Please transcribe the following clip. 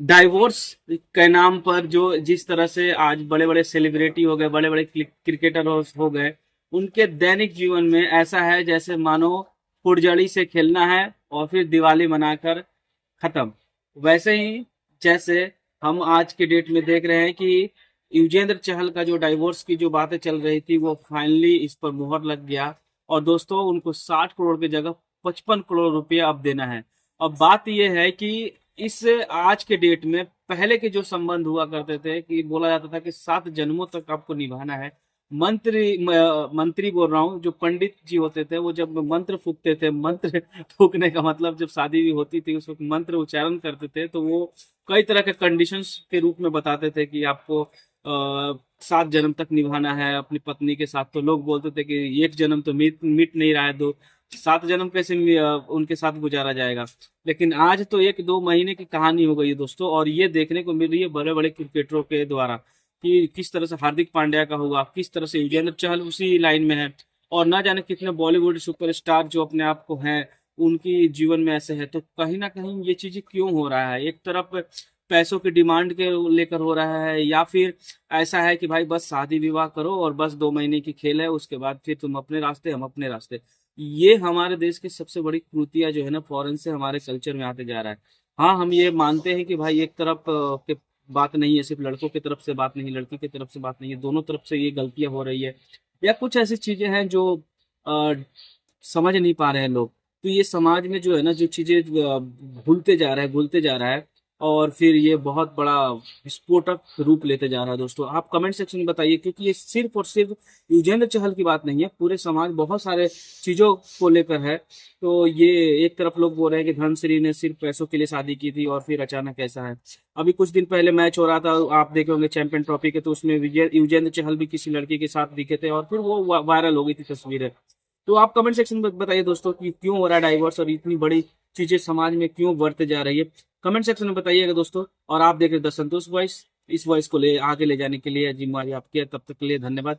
Divorce के नाम पर जो जिस तरह से आज बड़े बड़े सेलिब्रिटी हो गए, बड़े बड़े क्रिकेटर हो गए, उनके दैनिक जीवन में ऐसा है जैसे मानो फुलझड़ी से खेलना है और फिर दिवाली मनाकर खत्म। वैसे ही जैसे हम आज के डेट में देख रहे हैं कि युजेंद्र चहल का जो डाइवोर्स की जो बातें चल रही थी वो फाइनली इस पर मुहर लग गया। और दोस्तों उनको 60 करोड़ की जगह 55 करोड़ रुपया अब देना है। अब बात यह है कि इस आज के डेट में पहले के जो संबंध हुआ करते थे कि बोला जाता था कि 7 जन्मों तक आपको निभाना है। मंत्री बोल रहा हूँ, जो पंडित जी होते थे वो जब मंत्र फूकते थे, मंत्र फूकने का मतलब जब शादी भी होती थी उस वक्त मंत्र उच्चारण करते थे, तो वो कई तरह के कंडीशंस के रूप में बताते थे कि आपको 7 जन्म तक निभाना है अपनी पत्नी के साथ। तो लोग बोलते थे कि एक जन्म तो मिट नहीं रहा है, दो 7 जन्म कैसे उनके साथ गुजारा जाएगा। लेकिन आज तो 1-2 महीने की कहानी हो गई है दोस्तों, और ये देखने को मिल रही है बड़े बड़े क्रिकेटरों के द्वारा कि किस तरह से हार्दिक पांड्या का हुआ, किस तरह से युजवेंद्र चहल उसी लाइन में है। और ना जाने कितने बॉलीवुड सुपरस्टार जो अपने आप को हैं उनकी जीवन में ऐसे है। तो कहीं ना कहीं ये चीजें क्यों हो रहा है? एक तरफ पैसों की डिमांड के लेकर हो रहा है, या फिर ऐसा है कि भाई बस शादी विवाह करो और बस 2 महीने की खेल है, उसके बाद फिर तुम अपने रास्ते हम अपने रास्ते। ये हमारे देश की सबसे बड़ी क्रूतियां जो है ना, फॉरेन से हमारे कल्चर में आते जा रहा है। हाँ, हम ये मानते हैं कि भाई एक तरफ के बात नहीं है, सिर्फ लड़कों की तरफ से बात नहीं, लड़की की तरफ से बात नहीं है, दोनों तरफ से ये गलतियां हो रही है। या कुछ ऐसी चीजें हैं जो अ, समझ नहीं पा रहे हैं लोग। तो ये समाज में जो है ना, जो चीजें भूलते जा रहा है, भूलते जा रहा है, और फिर ये बहुत बड़ा विस्फोटक रूप लेते जा रहा है। दोस्तों आप कमेंट सेक्शन में बताइए, क्योंकि ये सिर्फ और सिर्फ युजेंद्र चहल की बात नहीं है, पूरे समाज बहुत सारे चीजों को लेकर है। तो ये एक तरफ लोग बोल रहे हैं कि धनश्री ने सिर्फ पैसों के लिए शादी की थी और फिर अचानक ऐसा है। अभी कुछ दिन पहले मैच हो रहा था, आप देखे होंगे चैंपियन ट्रॉफी के, तो उसमें विजय युजेंद्र चहल भी किसी लड़की के साथ दिखे थे और फिर वो वायरल हो गई थी तस्वीरें। तो आप कमेंट सेक्शन में बताइए दोस्तों कि क्यों हो रहा है डाइवोर्स, और इतनी बड़ी चीजें समाज में क्यों बढ़ते जा रही है। कमेंट सेक्शन में बताइएगा दोस्तों। और आप देख रहे द संतोष वॉइस, इस वॉइस को ले आगे ले जाने के लिए जिम्मेवारी आपकी है। तब तक के लिए धन्यवाद।